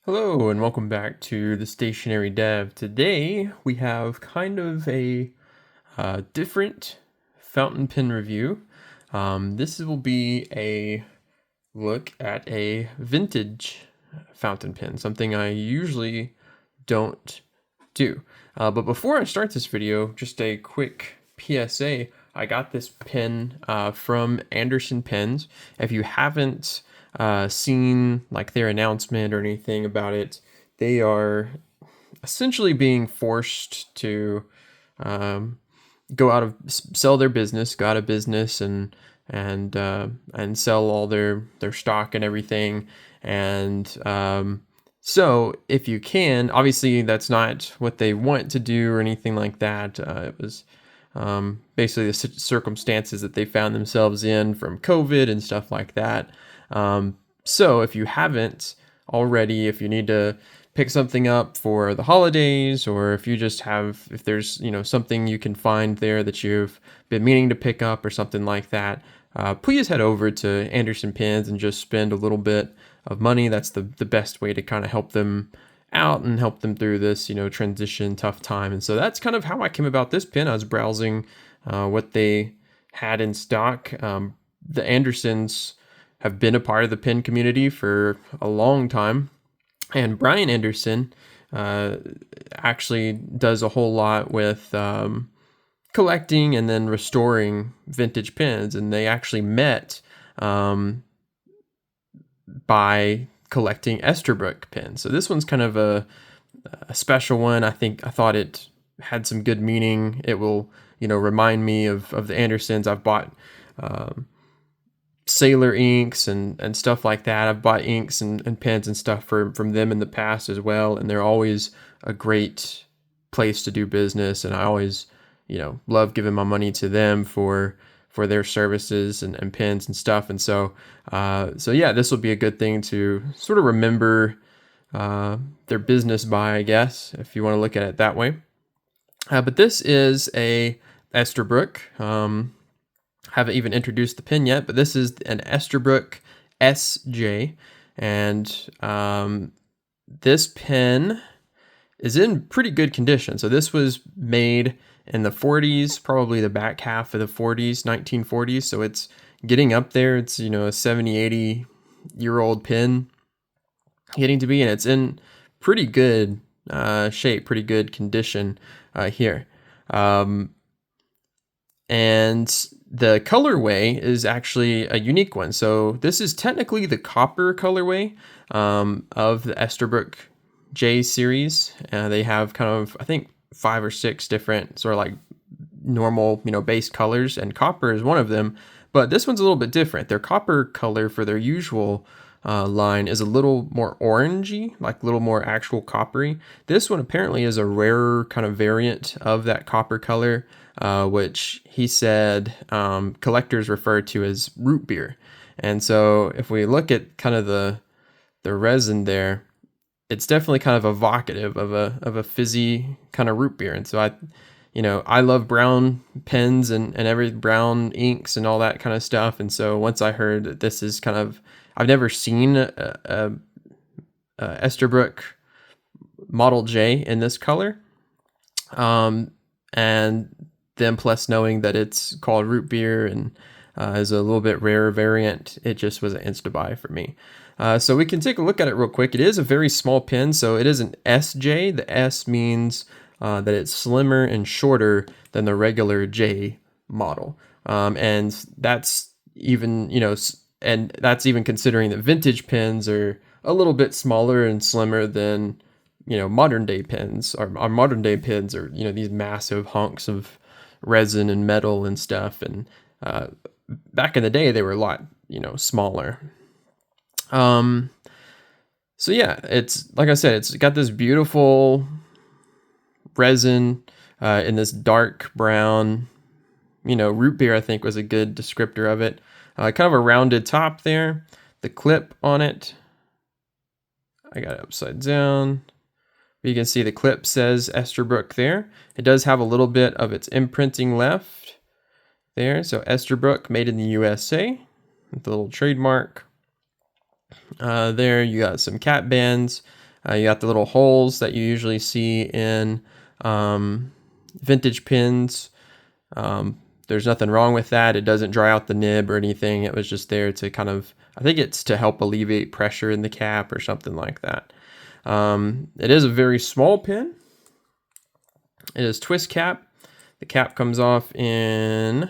Hello and welcome back to the Stationary Dev. Today we have kind of a different fountain pen review. This will be a look at a vintage fountain pen, something I usually don't do. But before I start this video, just a quick PSA. I got this pen from Anderson Pens. If you haven't seen like their announcement or anything about it, they are essentially being forced to go out of sell their business, go out of business, and sell all their stock and everything. And so if you can, obviously that's not what they want to do or anything like that. It was basically the circumstances that they found themselves in from COVID and stuff like that. So if you haven't already, if you need to pick something up for the holidays, or if you just have, if there's, something you can find there that you've been meaning to pick up or something like that, please head over to Anderson Pens and just spend a little bit of money. That's the best way to kind of help them out and help them through this, transition, tough time. And so that's kind of how I came about this pen. I was browsing what they had in stock. The Andersons have been a part of the pen community for a long time. And Brian Anderson actually does a whole lot with collecting and then restoring vintage pens. And they actually met by collecting Esterbrook pens. So this one's kind of a special one. I thought it had some good meaning. It will, remind me of the Andersons. I've bought Sailor inks and stuff like that. I've bought inks and pens and stuff from them in the past as well, and they're always a great place to do business, and I always love giving my money to them for their services and pens and stuff. And so yeah, this will be a good thing to sort of remember their business by, I guess, if you want to look at it that way. But this is a Esterbrook. Haven't even introduced the pen yet, but this is an Esterbrook SJ, and this pen is in pretty good condition. So this was made in the 40s, probably the back half of the 40s, 1940s. So it's getting up there. It's, a 70, 80-year-old pen getting to be, and it's in pretty good shape, pretty good condition here. And the colorway is actually a unique one. So this is technically the copper colorway of the Esterbrook J series. They have kind of, I think, 5 or 6 different sort of like normal, base colors, and copper is one of them. But this one's a little bit different. Their copper color for their usual line is a little more orangey, like a little more actual coppery. This one apparently is a rarer kind of variant of that copper color, which he said collectors refer to as root beer. And so if we look at kind of the resin there, it's definitely kind of evocative of a fizzy kind of root beer. And so I love brown pens and every brown inks and all that kind of stuff. And so once I heard that this is kind of, I've never seen a Esterbrook Model J in this color. And then plus knowing that it's called root beer and is a little bit rarer variant, it just was an insta-buy for me. So we can take a look at it real quick. It is a very small pen, so it is an SJ. The S means that it's slimmer and shorter than the regular J model. And that's even, and that's even considering that vintage pens are a little bit smaller and slimmer than, modern day pens. Our modern day pens are, these massive hunks of resin and metal and stuff. And back in the day, they were a lot, smaller. So yeah, it's, like I said, it's got this beautiful resin in this dark brown, root beer, I think, was a good descriptor of it. Kind of a rounded top there. The clip on it, I got it upside down. You can see the clip says Esterbrook there. It does have a little bit of its imprinting left there. So Esterbrook, made in the USA, with the little trademark. There you got some cap bands. You got the little holes that you usually see in vintage pins. There's nothing wrong with that. It doesn't dry out the nib or anything. It was just there to kind of, I think it's to help alleviate pressure in the cap or something like that. It is a very small pin. It is twist cap. The cap comes off in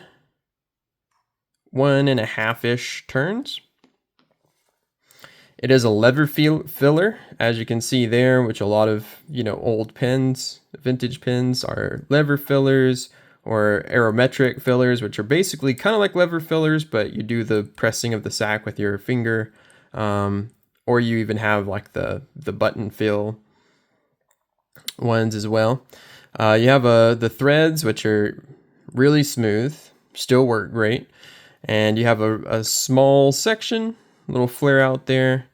1.5-ish turns. It is a lever filler, as you can see there, which a lot of, old pins, vintage pins, are lever fillers or aerometric fillers, which are basically kind of like lever fillers, but you do the pressing of the sack with your finger, or you even have like the button fill ones as well. You have the threads, which are really smooth, still work great, and you have a small section, little flare out there.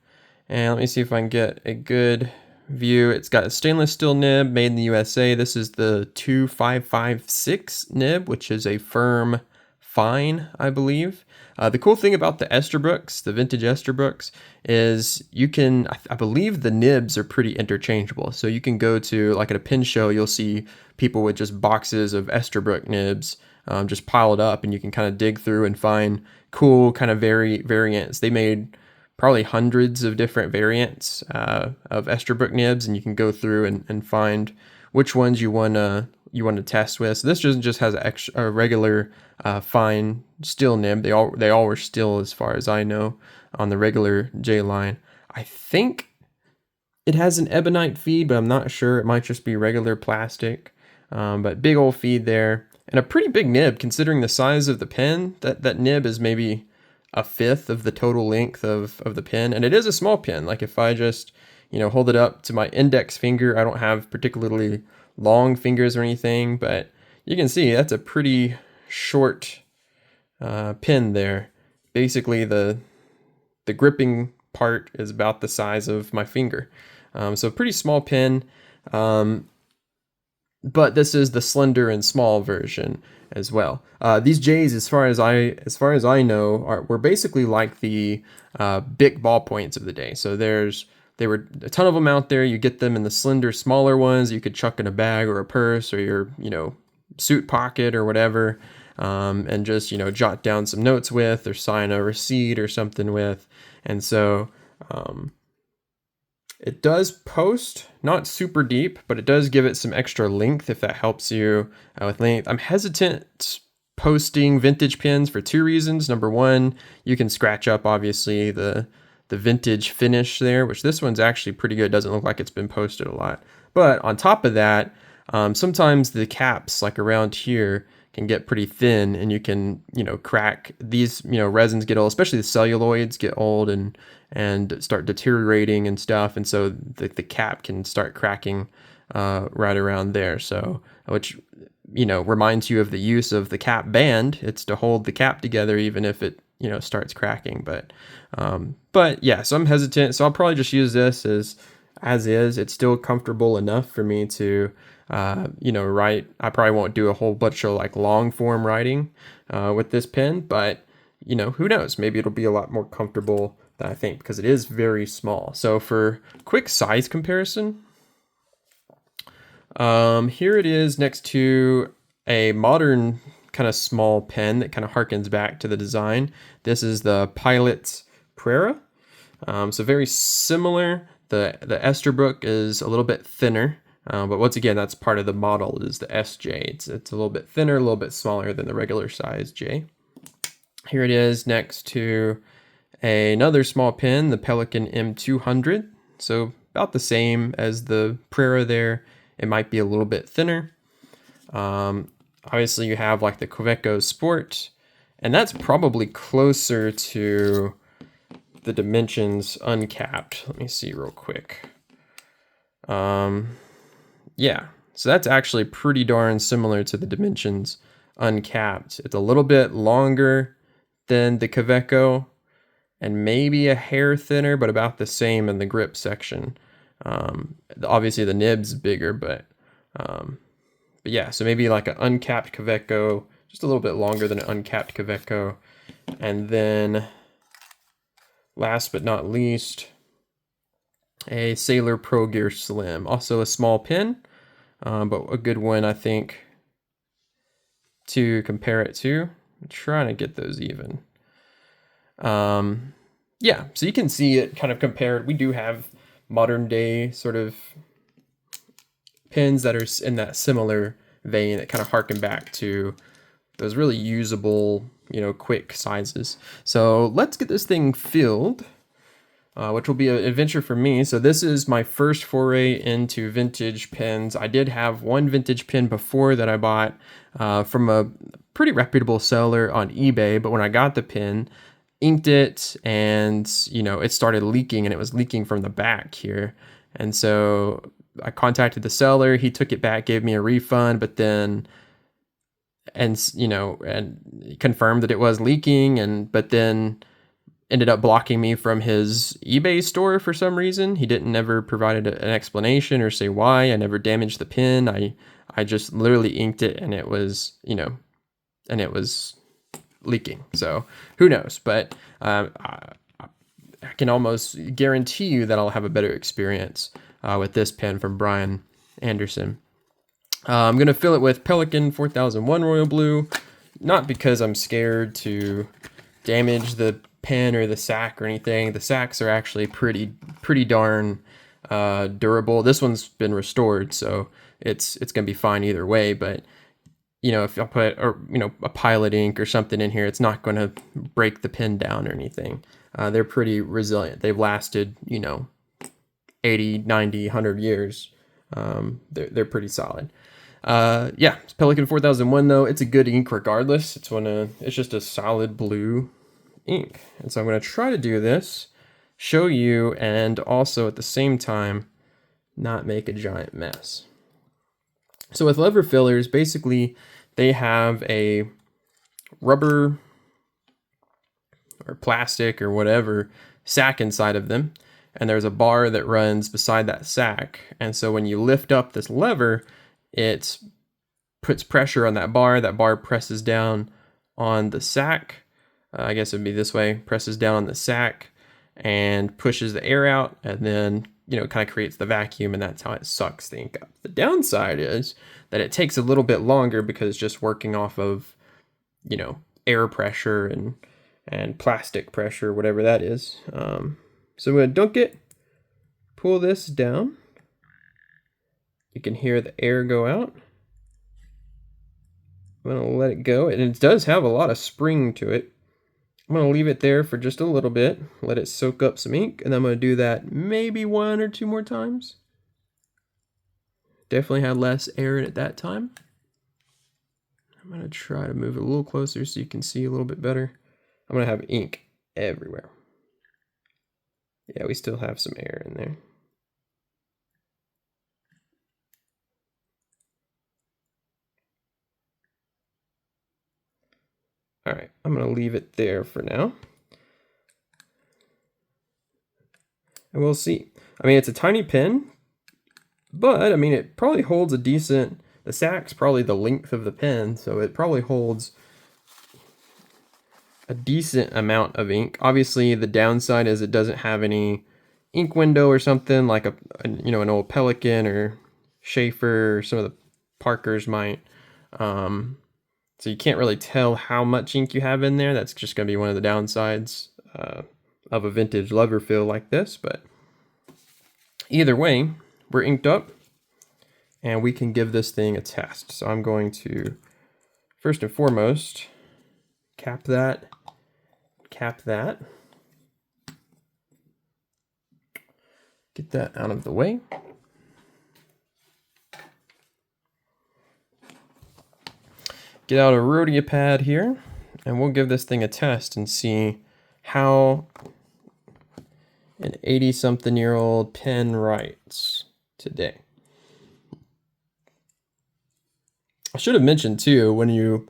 And let me see if I can get a good view. It's got a stainless steel nib made in the USA. This is the 2556 nib, which is a firm fine, I believe. The cool thing about the Esterbrooks, the vintage Esterbrooks, is you can, I believe the nibs are pretty interchangeable. So you can go to, like at a pin show, you'll see people with just boxes of Esterbrook nibs just piled up, and you can kind of dig through and find cool kind of variants. They made probably hundreds of different variants of Esterbrook nibs, and you can go through and find which ones you want to test with. So this just has a regular fine steel nib. They all were steel as far as I know on the regular J line. I think it has an ebonite feed, but I'm not sure. It might just be regular plastic. But big old feed there, and a pretty big nib considering the size of the pin. That nib is maybe a fifth of the total length of the pin, and it is a small pin. Like if I just hold it up to my index finger, I don't have particularly long fingers or anything, but you can see that's a pretty short pin there. Basically the gripping part is about the size of my finger, so pretty small pin, but this is the slender and small version as well. These J's, as far as I know, were basically like the big ballpoints of the day. So there were a ton of them out there. You get them in the slender, smaller ones you could chuck in a bag or a purse or your suit pocket or whatever, and just jot down some notes with, or sign a receipt or something with. And so it does post, not super deep, but it does give it some extra length if that helps you with length. I'm hesitant posting vintage pins for two reasons. Number one, you can scratch up obviously the vintage finish there, which this one's actually pretty good. It doesn't look like it's been posted a lot. But on top of that, sometimes the caps like around here can get pretty thin, and you can crack these. Resins get old, especially the celluloids get old and start deteriorating and stuff, and so the cap can start cracking right around there. So which reminds you of the use of the cap band. It's to hold the cap together even if it starts cracking. But yeah, so I'm hesitant, so I'll probably just use this as is. It's still comfortable enough for me to write. I probably won't do a whole bunch of like long form writing with this pen, but who knows, maybe it'll be a lot more comfortable than I think, because it is very small. So for quick size comparison, here it is next to a modern kind of small pen that kind of harkens back to the design. This is the Pilot's Prera. So very similar. The Esterbrook is a little bit thinner, but once again, that's part of the model, is the SJ. It's a little bit thinner, a little bit smaller than the regular size J. Here it is next to another small pen, the Pelican M200. So about the same as the Prera there. It might be a little bit thinner. Obviously you have like the Queveco Sport, and that's probably closer to the Dimensions Uncapped. Let me see real quick. Yeah, so that's actually pretty darn similar to the Dimensions Uncapped. It's a little bit longer than the Queveco, and maybe a hair thinner, but about the same in the grip section. Obviously the nib's bigger, but yeah, so maybe like an uncapped Queveco, just a little bit longer than an uncapped Queveco. And then last but not least, a Sailor Pro Gear Slim. Also a small pin, but a good one, I think, to compare it to. I'm trying to get those even. Yeah, so you can see it kind of compared. We do have modern day sort of pins that are in that similar vein that kind of harken back to those really usable, quick sizes. So let's get this thing filled, which will be an adventure for me. So this is my first foray into vintage pins. I did have one vintage pin before that I bought from a pretty reputable seller on eBay, but when I got the pin, inked it, and it started leaking, and it was leaking from the back here. And so I contacted the seller. He took it back, gave me a refund, but then and confirmed that it was leaking, but then ended up blocking me from his eBay store for some reason. He didn't never provided an explanation or say why. I never damaged the pin. I just literally inked it, and it was leaking. So who knows? But I can almost guarantee you that I'll have a better experience with this pen from Brian Anderson. I'm going to fill it with Pelikan 4001 Royal Blue, not because I'm scared to damage the pen or the sack or anything. The sacks are actually pretty darn durable. This one's been restored, so it's going to be fine either way. But if I put a Pilot ink or something in here, it's not going to break the pen down or anything. They're pretty resilient. They've lasted 80, 90, 100 years. They're pretty solid. Yeah, Pelikan 4001 though, it's a good ink regardless. It's just a solid blue ink. And so I'm going to try to do this, show you, and also at the same time not make a giant mess. So with lever fillers, basically they have a rubber or plastic or whatever sack inside of them, and there's a bar that runs beside that sack. And so when you lift up this lever, it puts pressure on that bar presses down on the sack. I guess it'd be this way, presses down on the sack and pushes the air out, and then it kind of creates the vacuum, and that's how it sucks the ink up. The downside is that it takes a little bit longer because it's just working off of air pressure and plastic pressure, whatever that is. So I'm going to dunk it, pull this down. You can hear the air go out. I'm going to let it go, and it does have a lot of spring to it. I'm going to leave it there for just a little bit, let it soak up some ink, and I'm going to do that maybe 1 or 2 more times. Definitely had less air in it that time. I'm going to try to move it a little closer so you can see a little bit better. I'm going to have ink everywhere. Yeah, we still have some air in there. All right, I'm going to leave it there for now. And we'll see. I mean, it's a tiny pen, but I mean, it probably holds a decent, the sack's probably the length of the pen, so it probably holds a decent amount of ink. Obviously, the downside is it doesn't have any ink window or something like an old Pelikan or Schaefer, or some of the Parkers might. So you can't really tell how much ink you have in there. That's just going to be one of the downsides of a vintage lever fill like this. But either way, we're inked up, and we can give this thing a test. So I'm going to, first and foremost, cap that. Get that out of the way. Get out a Rhodia pad here, and we'll give this thing a test and see how an 80-something-year-old pen writes today. I should have mentioned too, when you,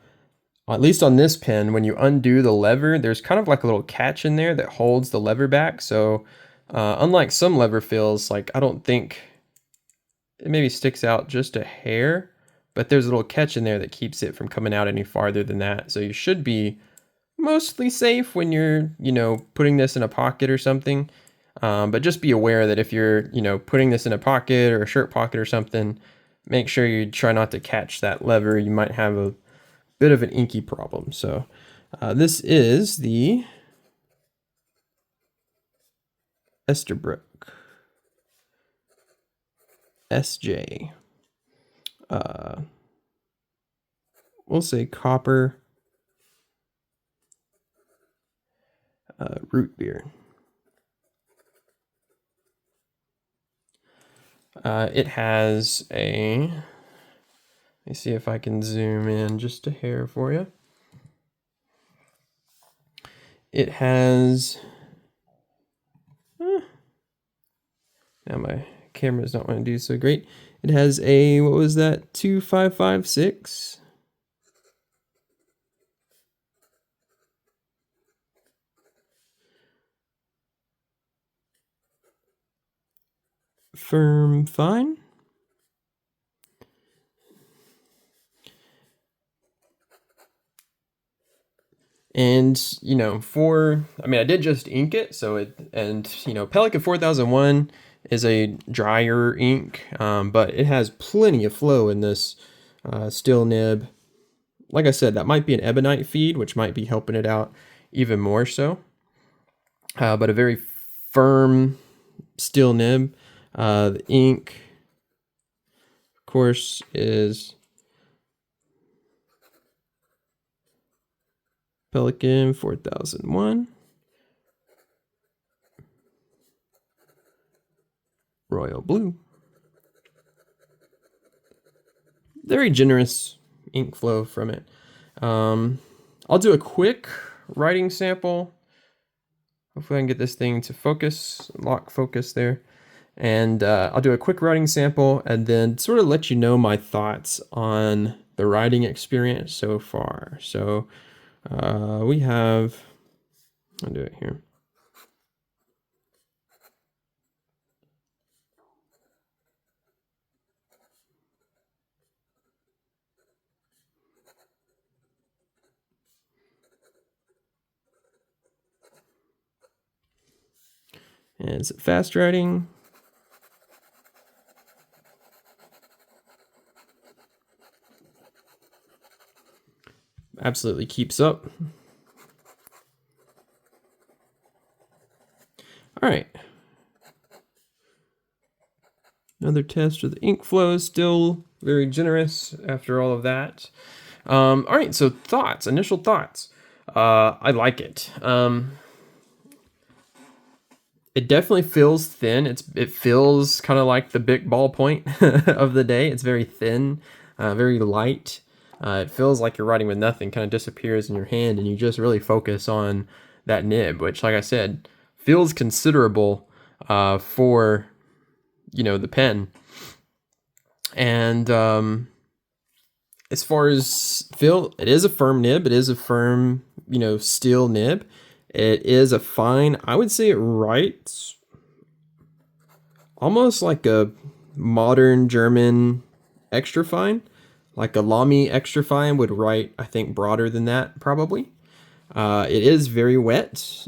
at least on this pen, when you undo the lever, there's kind of like a little catch in there that holds the lever back. So unlike some lever fills, like I don't think, it maybe sticks out just a hair, but there's a little catch in there that keeps it from coming out any farther than that. So you should be mostly safe when you're, putting this in a pocket or something. But just be aware that if you're, putting this in a pocket or a shirt pocket or something, make sure you try not to catch that lever. You might have a bit of an inky problem. So this is the Esterbrook SJ. We'll say copper root beer. It has a, let me see if I can zoom in just a hair for you. It has, now my camera's not want to do so great. It has a, what was that, 2556? Firm fine. And, I did just ink it, Pelican 4001 is a drier ink, but it has plenty of flow in this steel nib. Like I said, that might be an ebonite feed, which might be helping it out even more so. But a very firm steel nib. The ink, of course, is Pelican 4001. Royal blue. Very generous ink flow from it. I'll do a quick writing sample. Hopefully I can get this thing to focus, lock focus there. And I'll do a quick writing sample and then sort of let you know my thoughts on the writing experience so far. So we have, I'll do it here. And it's fast writing. Absolutely keeps up. All right. Another test of the ink flow is still very generous after all of that. All right, so thoughts, initial thoughts. I like it. It definitely feels thin. It feels kind of like the big ballpoint of the day. It's very thin, very light. It feels like you're writing with nothing, kind of disappears in your hand, and you just really focus on that nib, which, like I said, feels considerable for, the pen. And as far as feel, it is a firm nib. It is a firm, steel nib. It is a fine, I would say it writes almost like a modern German extra fine. Like a Lamy extra fine would write, I think, broader than that, probably. It is very wet.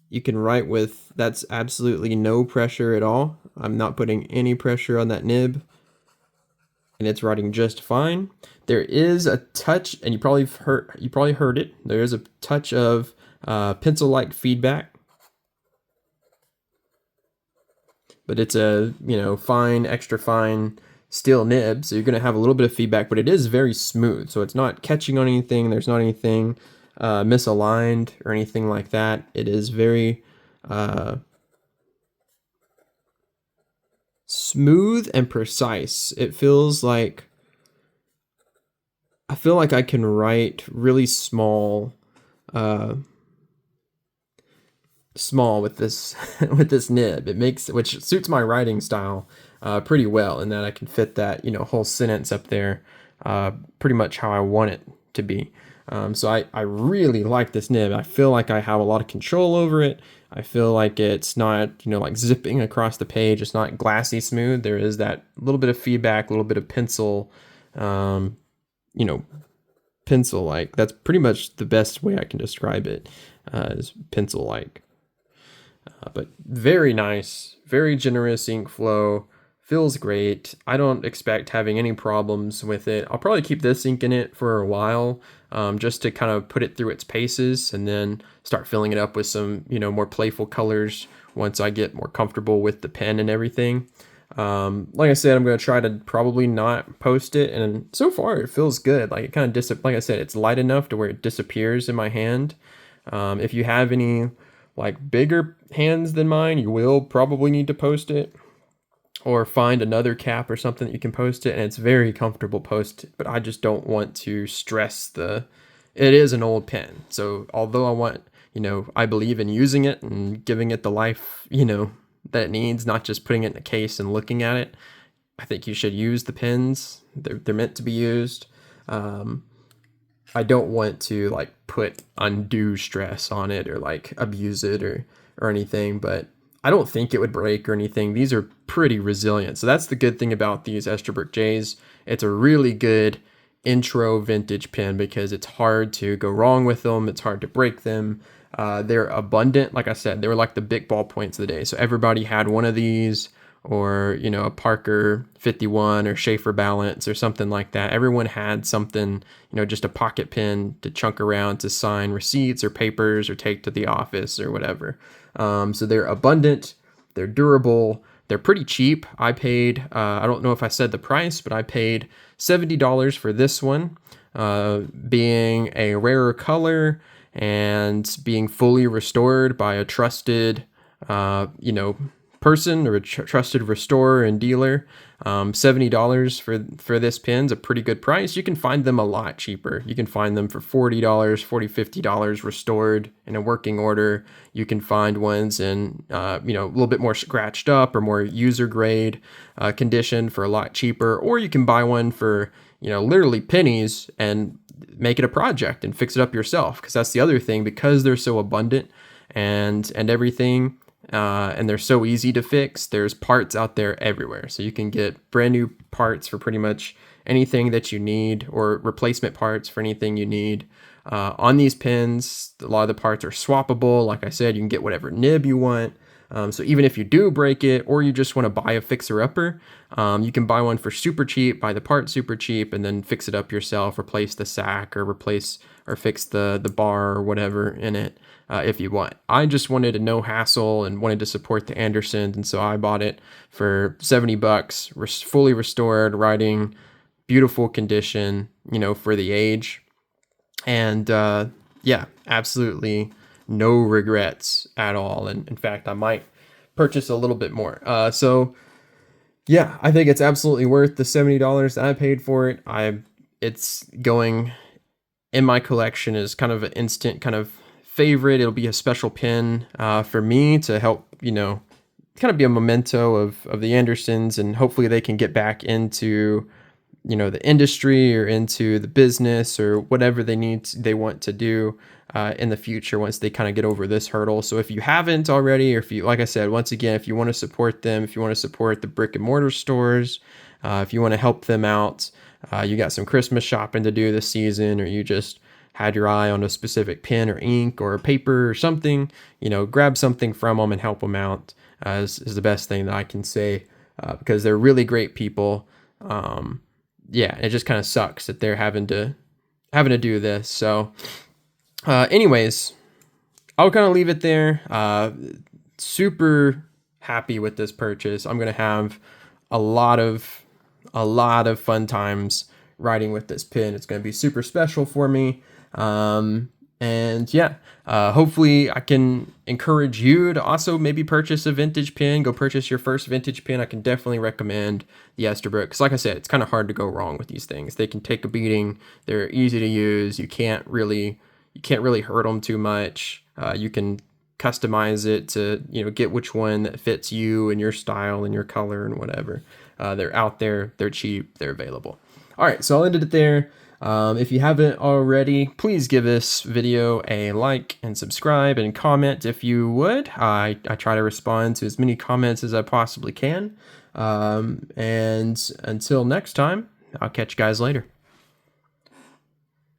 You can write with, that's absolutely no pressure at all. I'm not putting any pressure on that nib. And it's writing just fine. There is a touch, and you probably heard it. There is a touch of pencil-like feedback. But it's a, fine, extra fine steel nib, so you're going to have a little bit of feedback, but it is very smooth, so it's not catching on anything. There's not anything misaligned or anything like that. It is very smooth and precise. It feels like, I feel like I can write really small with this with this nib. It makes, which suits my writing style pretty well, in that I can fit that whole sentence up there pretty much how I want it to be. So I really like this nib. I feel like I have a lot of control over it. I feel like it's not like zipping across the page. It's not glassy smooth. There is that little bit of feedback, a little bit of pencil, pencil like. That's pretty much the best way I can describe it, is pencil like. But very nice, very generous ink flow, feels great. I don't expect having any problems with it. I'll probably keep this ink in it for a while, just to kind of put it through its paces and then start filling it up with some, more playful colors once I get more comfortable with the pen and everything. Like I said, I'm going to try to probably not post it, and so far it feels good. Like it kind of like I said, it's light enough to where it disappears in my hand. If you have any like bigger hands than mine, you will probably need to post it or find another cap or something that you can post it, and it's very comfortable post, but I just don't want to stress it is an old pen. So although I believe in using it and giving it the life, that it needs, not just putting it in a case and looking at it. I think you should use the pens. They're meant to be used. I don't want to like put undue stress on it or like abuse it or anything, but I don't think it would break or anything. These are pretty resilient. So that's the good thing about these Esterbrook J's. It's a really good intro vintage pen because it's hard to go wrong with them. It's hard to break them. They're abundant. Like I said, they were like the big ballpoints of the day. So everybody had one of these, or, a Parker 51 or Schaefer Balance or something like that. Everyone had something, just a pocket pen to chunk around to sign receipts or papers or take to the office or whatever. So they're abundant, they're durable, they're pretty cheap. I paid, I don't know if I said the price, but I paid $70 for this one, being a rarer color and being fully restored by a trusted, person or a trusted restorer and dealer. $70 for this pen's a pretty good price. You can find them a lot cheaper. You can find them for $40, $50 restored in a working order. You can find ones in a little bit more scratched up or more user grade condition for a lot cheaper, or you can buy one for literally pennies and make it a project and fix it up yourself, because that's the other thing. Because they're so abundant and everything, and they're so easy to fix, there's parts out there everywhere. So you can get brand new parts for pretty much anything that you need, or replacement parts for anything you need. On these pens, a lot of the parts are swappable. Like I said, you can get whatever nib you want. So even if you do break it, or you just want to buy a fixer-upper, you can buy one for super cheap, buy the part super cheap, and then fix it up yourself, replace the sack or fix the bar or whatever in it, if you want. I just wanted a no hassle and wanted to support the Andersons, and so I bought it for $70, fully restored, writing, beautiful condition, for the age. And yeah, absolutely no regrets at all. And in fact, I might purchase a little bit more. So yeah, I think it's absolutely worth the $70 that I paid for it. It's going in my collection as kind of an instant kind of favorite. It'll be a special pin for me to help, kind of be a memento of the Andersons, and hopefully they can get back into the industry or into the business or whatever they want to do in the future once they kind of get over this hurdle. So if you haven't already, or if you, like I said, once again, if you want to support them, if you want to support the brick and mortar stores, if you want to help them out, you got some Christmas shopping to do this season, or you just had your eye on a specific pen or ink or paper or something, grab something from them and help them out, is the best thing that I can say, because they're really great people. Yeah, it just kind of sucks that they're having to do this. So anyways, I'll kind of leave it there. Super happy with this purchase. I'm going to have a lot of fun times writing with this pen. It's going to be super special for me. And yeah, hopefully I can encourage you to also maybe purchase a vintage pen. Go purchase your first vintage pen. I can definitely recommend the Esterbrook, because like I said, it's kind of hard to go wrong with these things. They can take a beating. They're easy to use. You can't really hurt them too much. You can customize it to, get which one that fits you and your style and your color and whatever. They're out there. They're cheap. They're available. All right, so I'll end it there. If you haven't already, please give this video a like and subscribe and comment if you would. I try to respond to as many comments as I possibly can. And until next time, I'll catch you guys later.